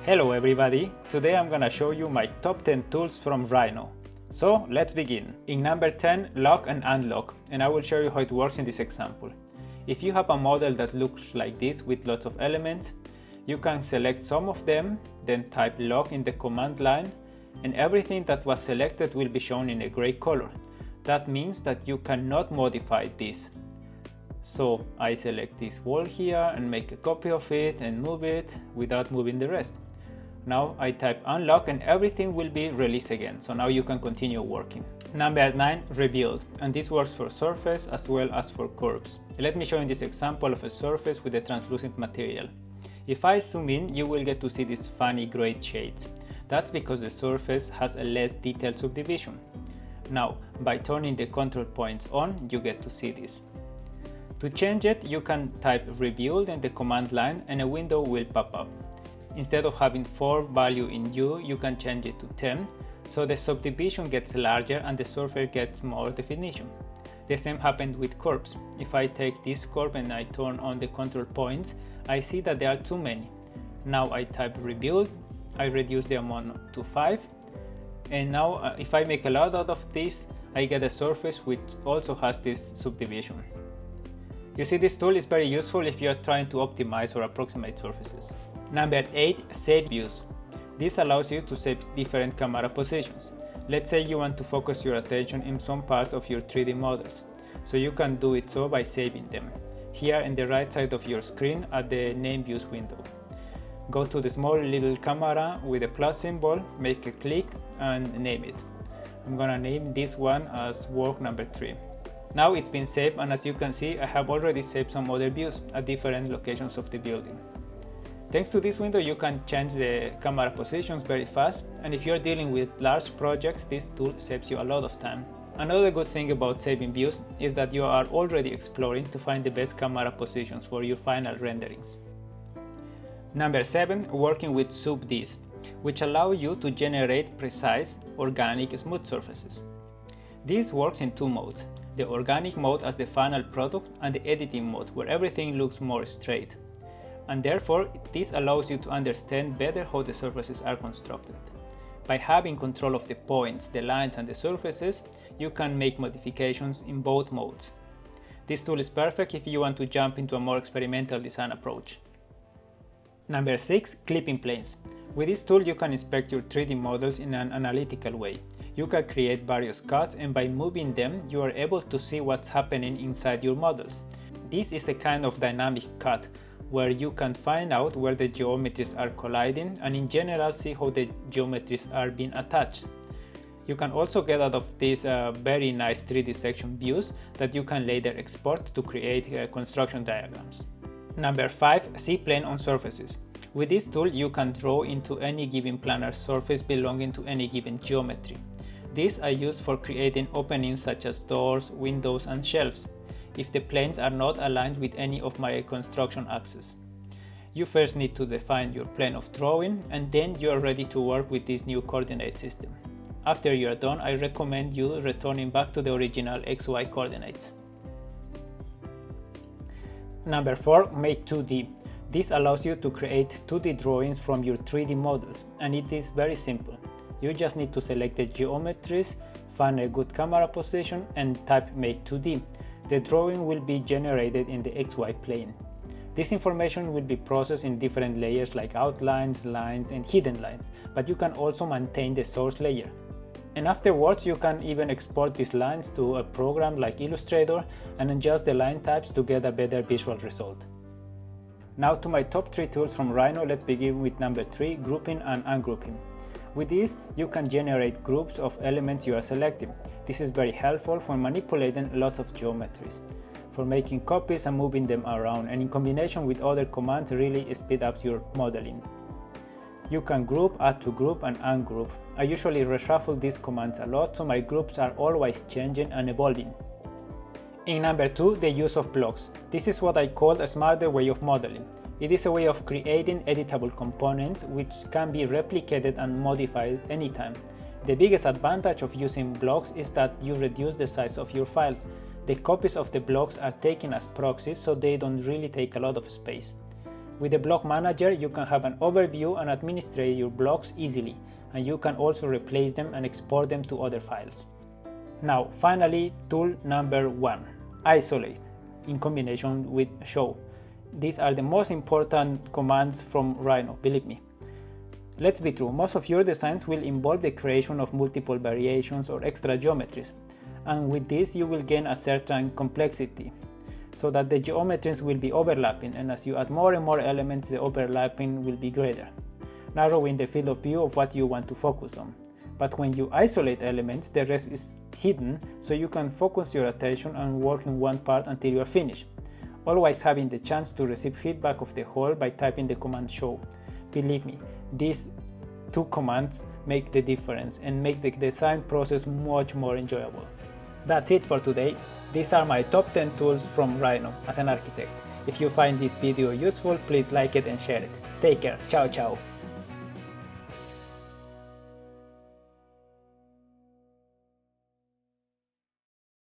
Hello everybody! Today I'm gonna show you my top 10 tools from Rhino. So let's begin. In number 10, lock and unlock, and I will show you how it works in this example. If you have a model that looks like this with lots of elements, you can select some of them, then type lock in the command line, and everything that was selected will be shown in a gray color. That means that you cannot modify this. So I select this wall here and make a copy of it and move it without moving the rest. Now I type unlock and everything will be released again, so now you can continue working. Number 9, rebuild, and this works for surface as well as for curves. Let me show you this example of a surface with a translucent material. If I zoom in, you will get to see these funny gray shades. That's because the surface has a less detailed subdivision. Now, by turning the control points on, you get to see this. To change it, you can type rebuild in the command line and a window will pop up. Instead of having 4 value in U, you can change it to 10, so the subdivision gets larger and the surface gets more definition. The same happened with curves. If I take this curve and I turn on the control points, I see that there are too many. Now I type rebuild, I reduce the amount to 5, and now if I make a lot out of this, I get a surface which also has this subdivision. You see, this tool is very useful if you are trying to optimize or approximate surfaces. Number 8, save views. This allows you to save different camera positions. Let's say you want to focus your attention in some parts of your 3D models. So you can do it so by saving them. Here in the right side of your screen at the name views window. Go to the small little camera with a plus symbol, make a click and name it. I'm gonna name this one as work number 3. Now it's been saved, and as you can see, I have already saved some other views at different locations of the building. Thanks to this window, you can change the camera positions very fast, and if you're dealing with large projects, this tool saves you a lot of time. Another good thing about saving views is that you are already exploring to find the best camera positions for your final renderings. Number 7, working with sub-Ds, which allow you to generate precise, organic, smooth surfaces. This works in 2 modes. The organic mode as the final product and the editing mode where everything looks more straight. And therefore, this allows you to understand better how the surfaces are constructed. By having control of the points, the lines and the surfaces, you can make modifications in both modes. This tool is perfect if you want to jump into a more experimental design approach. Number 6, clipping planes. With this tool you can inspect your 3D models in an analytical way. You can create various cuts, and by moving them you are able to see what's happening inside your models. This is a kind of dynamic cut where you can find out where the geometries are colliding and in general see how the geometries are being attached. You can also get out of these very nice 3D section views that you can later export to create construction diagrams. Number 5, Cplane on surfaces. With this tool you can draw into any given planar surface belonging to any given geometry. This I use for creating openings such as doors, windows and shelves, if the planes are not aligned with any of my construction axes. You first need to define your plane of drawing, and then you are ready to work with this new coordinate system. After you are done, I recommend you returning back to the original XY coordinates. Number 4, make 2D. This allows you to create 2D drawings from your 3D models, and it is very simple. You just need to select the geometries, find a good camera position and type make 2D. The drawing will be generated in the XY plane. This information will be processed in different layers like outlines, lines and hidden lines, but you can also maintain the source layer. And afterwards you can even export these lines to a program like Illustrator and adjust the line types to get a better visual result. Now to my top 3 tools from Rhino. Let's begin with number 3, grouping and ungrouping. With this, you can generate groups of elements you are selecting. This is very helpful for manipulating lots of geometries, for making copies and moving them around, and in combination with other commands really speed up your modeling. You can group, add to group and ungroup. I usually reshuffle these commands a lot, so my groups are always changing and evolving. In number 2, the use of blocks. This is what I call a smarter way of modeling. It is a way of creating editable components which can be replicated and modified anytime. The biggest advantage of using blocks is that you reduce the size of your files. The copies of the blocks are taken as proxies, so they don't really take a lot of space. With the block manager, you can have an overview and administrate your blocks easily, and you can also replace them and export them to other files. Now, finally, tool number 1, isolate, in combination with show. These are the most important commands from Rhino, believe me. Let's be true, most of your designs will involve the creation of multiple variations or extra geometries, and with this you will gain a certain complexity, so that the geometries will be overlapping, and as you add more and more elements, the overlapping will be greater, narrowing the field of view of what you want to focus on. But when you isolate elements, the rest is hidden, so you can focus your attention and work in one part until you are finished, always having the chance to receive feedback of the whole by typing the command show. Believe me, these two commands make the difference and make the design process much more enjoyable. That's it for today. These are my top 10 tools from Rhino as an architect. If you find this video useful, please like it and share it. Take care. Ciao, ciao.